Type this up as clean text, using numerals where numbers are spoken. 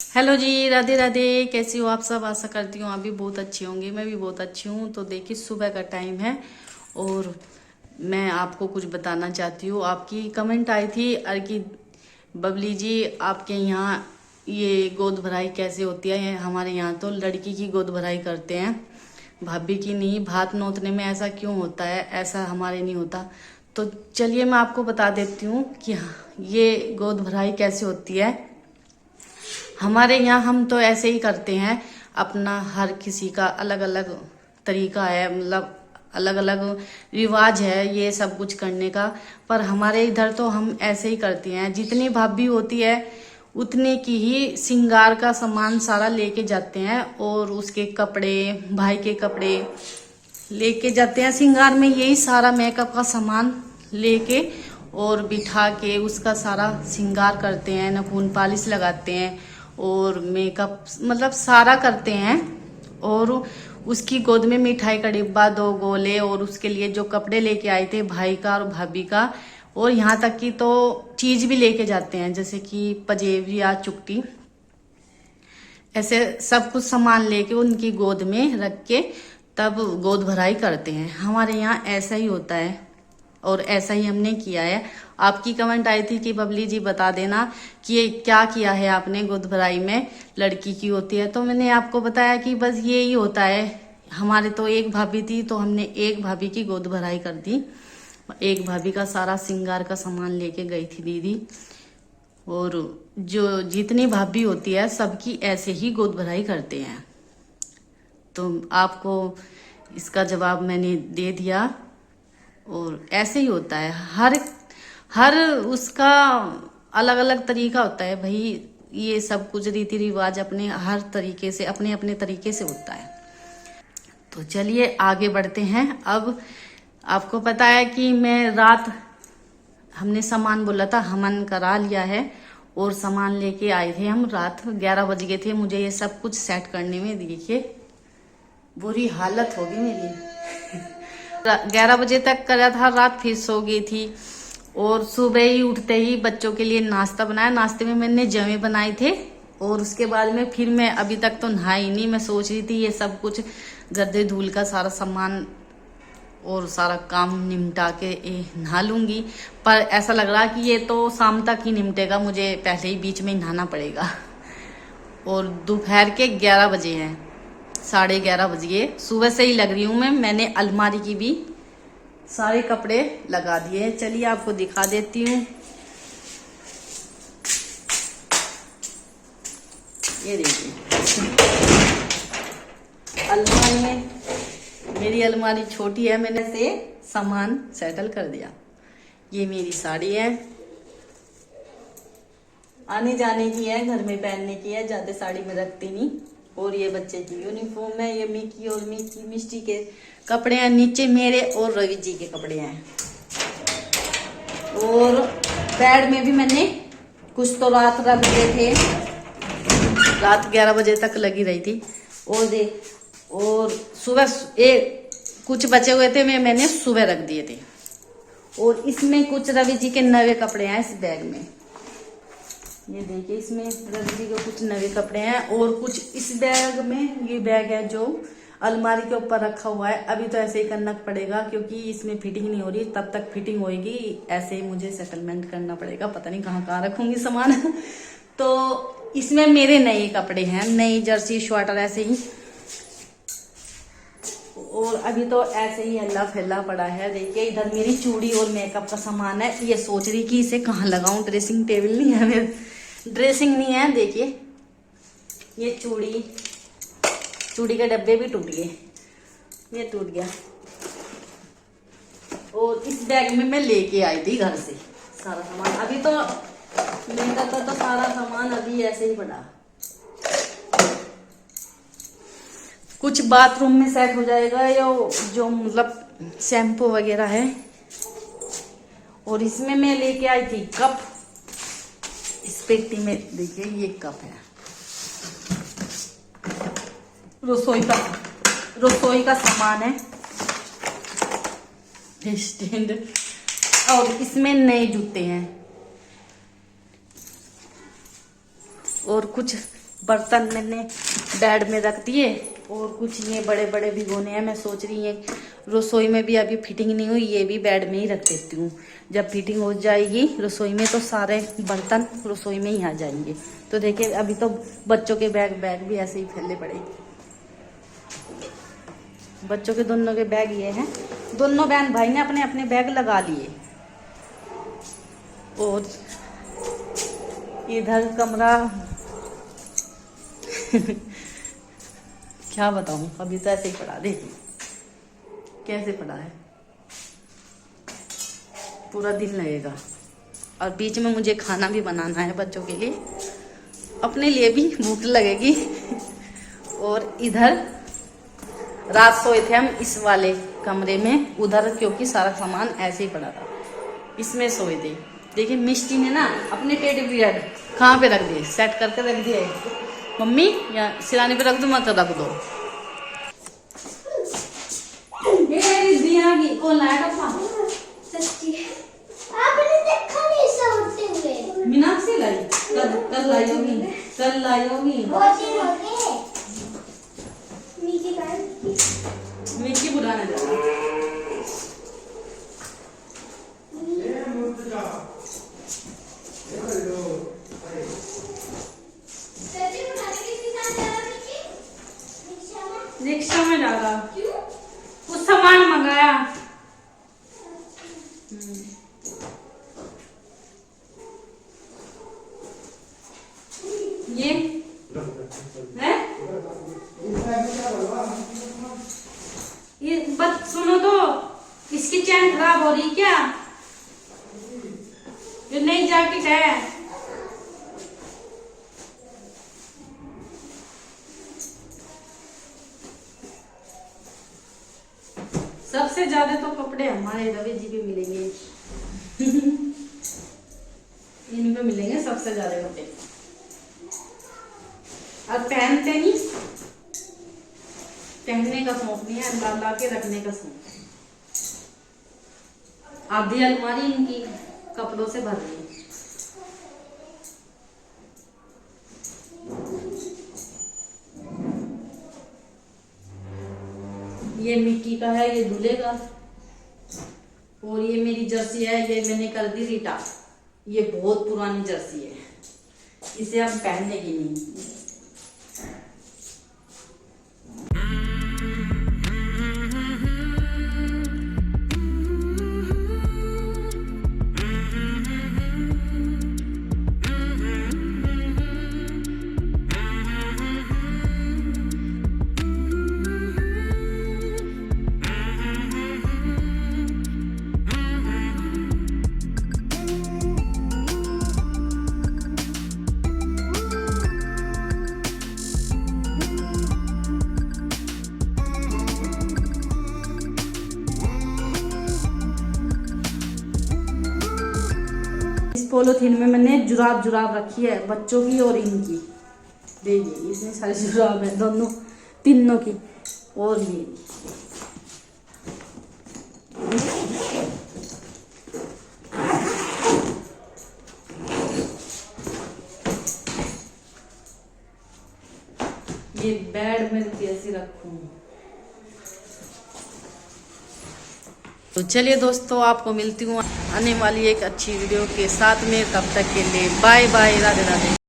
Hello जी, राधे राधे। कैसी हो आप सब? आशा करती हूँ आप भी बहुत अच्छी होंगी। मैं भी बहुत अच्छी हूँ। तो देखिए, सुबह का टाइम है और मैं आपको कुछ बताना चाहती हूँ। आपकी कमेंट आई थी कि बबली जी, आपके यहाँ ये गोद भराई कैसे होती है? हमारे यहाँ तो लड़की की गोद भराई करते हैं, भाभी की नहीं। भात नोतने में ऐसा क्यों होता है? ऐसा हमारे नहीं होता। तो चलिए मैं आपको बता देती हूँ कि ये गोद भराई कैसे होती है। हमारे यहाँ हम तो ऐसे ही करते हैं। अपना हर किसी का अलग अलग तरीका है, मतलब अलग अलग रिवाज है ये सब कुछ करने का। पर हमारे इधर तो हम ऐसे ही करते हैं। जितनी भाभी होती है उतने की ही श्रृंगार का सामान सारा लेके जाते हैं, और उसके कपड़े, भाई के कपड़े लेके जाते हैं। श्रृंगार में यही सारा मेकअप का सामान लेके और बिठा के उसका सारा श्रृंगार करते हैं, नखून पालिश लगाते हैं और मेकअप मतलब सारा करते हैं। और उसकी गोद में मिठाई का डिब्बा, 2 गोले, और उसके लिए जो कपड़े लेके आए थे भाई का और भाभी का, और यहाँ तक कि तो चीज भी लेके जाते हैं, जैसे कि पजेब या चुकटी। ऐसे सब कुछ सामान लेके उनकी गोद में रख के तब गोद भराई करते हैं। हमारे यहाँ ऐसा ही होता है और ऐसा ही हमने किया है। आपकी कमेंट आई थी कि बबली जी बता देना कि ये क्या किया है आपने गोद भराई में, लड़की की होती है। तो मैंने आपको बताया कि बस ये ही होता है। हमारे तो एक भाभी थी तो हमने एक भाभी की गोद भराई कर दी। एक भाभी का सारा श्रृंगार का सामान लेके गई थी दीदी। और जो जितनी भाभी होती है सबकी ऐसे ही गोद भराई करते हैं। तो आपको इसका जवाब मैंने दे दिया। और ऐसे ही होता है, हर हर उसका अलग अलग तरीका होता है भाई। ये सब कुछ रीति रिवाज अपने हर तरीके से, अपने अपने तरीके से होता है। तो चलिए आगे बढ़ते हैं। अब आपको पता है कि मैं रात, हमने सामान बोला था, हमन करा लिया है और सामान लेके आए थे हम। रात 11 बज गए थे मुझे ये सब कुछ सेट करने में। देखिए बुरी हालत होगी मेरी। 11 बजे तक करा था रात, फिर सो गई थी। और सुबह ही उठते ही बच्चों के लिए नाश्ता बनाया। नाश्ते में मैंने जमे बनाए थे। और उसके बाद में फिर मैं अभी तक तो नहाई नहीं। मैं सोच रही थी ये सब कुछ गद्दे धूल का सारा सामान और सारा काम निपटा के नहा लूंगी। पर ऐसा लग रहा कि ये तो शाम तक ही निपटेगा, मुझे पहले ही बीच में ही नहाना पड़ेगा। और दोपहर के 11 बजे हैं, 11:30 बज गए। सुबह से ही लग रही हूँ मैं। मैंने अलमारी की भी सारे कपड़े लगा दिए। चलिए आपको दिखा देती हूँ। ये देखिए अलमारी में, मेरी अलमारी छोटी है, मैंने से सामान सेटल कर दिया। ये मेरी साड़ी है, आने जाने की है, घर में पहनने की है, ज्यादा साड़ी में रखती नहीं। और ये बच्चे की यूनिफॉर्म है। ये मिकी और मिकी मिष्टी के कपड़े हैं। नीचे मेरे और रवि जी के कपड़े हैं। और बेड में भी मैंने कुछ तो रात रख दिए थे, रात 11 बजे तक लगी रही थी। और सुबह कुछ बचे हुए थे, मैंने सुबह रख दिए थे। और इसमें कुछ रवि जी के नवे कपड़े हैं इस बैग में। ये देखिए, इसमें रवि जी के कुछ नवे कपड़े हैं। और कुछ इस बैग में, ये बैग है जो अलमारी के ऊपर रखा हुआ है। अभी तो ऐसे ही करना पड़ेगा क्योंकि इसमें फिटिंग नहीं हो रही। तब तक फिटिंग होगी, ऐसे ही मुझे सेटलमेंट करना पड़ेगा। पता नहीं कहाँ कहाँ रखूंगी सामान। तो इसमें मेरे नए कपड़े हैं, नई जर्सी स्वेटर ऐसे ही। और अभी तो ऐसे ही हल्ला फैला पड़ा है। देखिए इधर मेरी चूड़ी और मेकअप का सामान है। ये सोच रही कि इसे कहाँ लगाऊं, ड्रेसिंग टेबल नहीं है मेरे, ड्रेसिंग नहीं है। देखिए ये चूड़ी के डब्बे भी टूट गए, ये टूट गया। और इस बैग में मैं लेके आई थी घर से सारा सामान। अभी तो मेकअप का तो सारा सामान अभी ऐसे ही पड़ा। कुछ बाथरूम में सेट हो जाएगा, या जो मतलब शैम्पू वगैरह है। और इसमें मैं लेके आई थी कप। इस पेटी में देखिए ये कप है, रसोई का सामान है, स्टैंड। और इसमें नए जूते हैं। और कुछ बर्तन मैंने बेड में रख दिए और कुछ ये बड़े बड़े भिगोने हैं। मैं सोच रही है रसोई में भी अभी फिटिंग नहीं हुई, ये भी बेड में ही रख देती हूँ। जब फिटिंग हो जाएगी रसोई में तो सारे बर्तन रसोई में ही आ जाएंगे। तो देखिए अभी तो बच्चों के बैग भी ऐसे ही फैले पड़े। बच्चों के दोनों के बैग ये हैं। दोनों बहन भाई ने अपने अपने बैग लगा लिए। और इधर कमरा क्या बताऊं, अभी तो ऐसे ही पड़ा। देखिए कैसे पड़ा है, पूरा दिन लगेगा। और बीच में मुझे खाना भी बनाना है बच्चों के लिए, अपने लिए भी भूख लगेगी। और इधर रात सोए थे हम इस वाले कमरे में, उधर क्योंकि सारा सामान ऐसे ही पड़ा था, इसमें सोए थे। देखिए मिष्टी ने ना अपने टेडी बियर कहाँ पे रख दिए, सेट करके रख दिए। मम्मी या सिराने पे रख दो, मत रख दो। कौन लाया था? आपने देखा नहीं सोते हुए? मीनाक्षी लाई, कल लाई होगी, कल लाई होगी। बहुत दिन हो गए। मिर्ची बुलाने जाना। रिक्शा में जा रहा। क्यों? कुछ सामान मंगाया। ये है? ये बस सुनो तो, इसकी चैन खराब हो रही क्या? ये नई जैकेट है। सबसे ज्यादा तो कपड़े हमारे रवि जी पे मिलेंगे। इन पे मिलेंगे सबसे ज्यादा कपड़े। और पहनते नहीं, पहनने का शौक नहीं है, ला ला के रखने का शौक। आधी अलमारी इनकी कपड़ों से भर रही है। ये मिट्टी का है, ये धुलेगा। और ये मेरी जर्सी है, ये मैंने कर दी रिटा। ये बहुत पुरानी जर्सी है, इसे अब पहनने की नहीं। पॉलीथीन में मैंने जुराब रखी है बच्चों की और इनकी। देखिए इसमें सारी जुराब है, दोनों तीनों की। और ये बेड में कैसे रखूं। तो चलिए दोस्तों, आपको मिलती हूँ आने वाली एक अच्छी वीडियो के साथ में। तब तक के लिए बाय बाय, राधे राधे।